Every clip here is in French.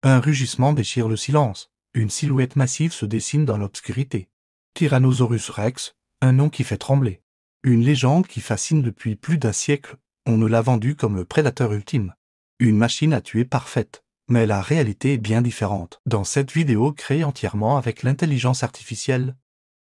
Un rugissement déchire le silence. Une silhouette massive se dessine dans l'obscurité. Tyrannosaurus Rex, un nom qui fait trembler. Une légende qui fascine depuis plus d'un siècle, on nous l'a vendu comme le prédateur ultime. Une machine à tuer parfaite. Mais la réalité est bien différente. Dans cette vidéo créée entièrement avec l'intelligence artificielle,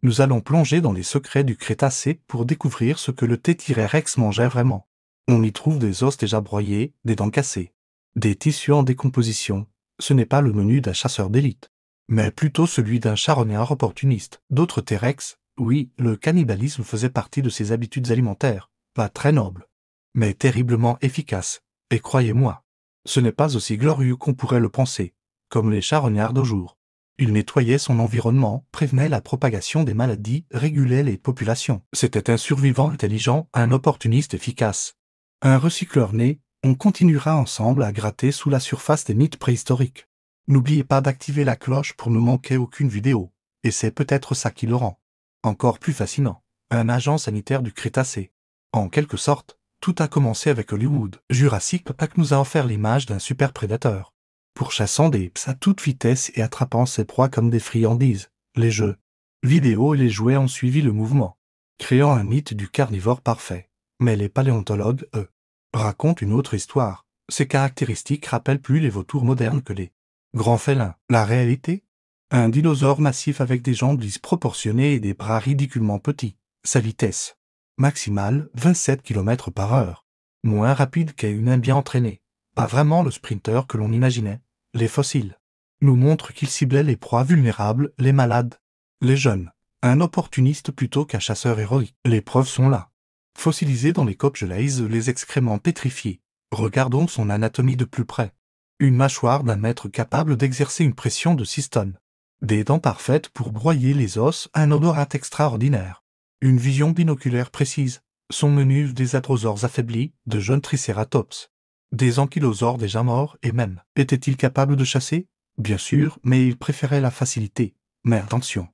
nous allons plonger dans les secrets du Crétacé pour découvrir ce que le T-Rex mangeait vraiment. On y trouve des os déjà broyés, des dents cassées, des tissus en décomposition. Ce n'est pas le menu d'un chasseur d'élite, mais plutôt celui d'un charognard opportuniste. D'autres T-Rex, oui, le cannibalisme faisait partie de ses habitudes alimentaires, pas très nobles, mais terriblement efficaces. Et croyez-moi, ce n'est pas aussi glorieux qu'on pourrait le penser, comme les charognards d'aujourd'hui. Il nettoyait son environnement, prévenait la propagation des maladies, régulait les populations. C'était un survivant intelligent, un opportuniste efficace. Un recycleur né. On continuera ensemble à gratter sous la surface des mythes préhistoriques. N'oubliez pas d'activer la cloche pour ne manquer aucune vidéo, et c'est peut-être ça qui le rend encore plus fascinant. Un agent sanitaire du Crétacé. En quelque sorte, tout a commencé avec Hollywood. Jurassic Park nous a offert l'image d'un super prédateur, pourchassant des ps à toute vitesse et attrapant ses proies comme des friandises. Les jeux vidéo et les jouets ont suivi le mouvement, créant un mythe du carnivore parfait. Mais les paléontologues, eux, racontent une autre histoire. Ces caractéristiques rappellent plus les vautours modernes que les grands félins. La réalité? Un dinosaure massif avec des jambes disproportionnées et des bras ridiculement petits. Sa vitesse maximale, 27 km/h. Moins rapide qu'un humain bien entraîné. Pas vraiment le sprinter que l'on imaginait. Les fossiles nous montrent qu'il ciblait les proies vulnérables, les malades, les jeunes. Un opportuniste plutôt qu'un chasseur héroïque. Les preuves sont là. Fossilisé dans les Cochleys, les excréments pétrifiés. Regardons son anatomie de plus près. Une mâchoire d'un mètre capable d'exercer une pression de 6 tonnes. Des dents parfaites pour broyer les os, un odorat extraordinaire. Une vision binoculaire précise. Son menu des hadrosaures affaiblis, de jeunes tricératops. Des ankylosaures déjà morts et même. Était-il capable de chasser? Bien sûr, mais il préférait la facilité. Mais attention.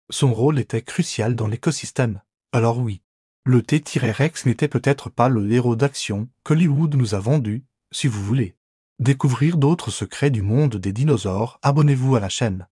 Son rôle était crucial dans l'écosystème. Alors oui. Le T-Rex n'était peut-être pas le héros d'action qu'Hollywood nous a vendu, si vous voulez découvrir d'autres secrets du monde des dinosaures, abonnez-vous à la chaîne.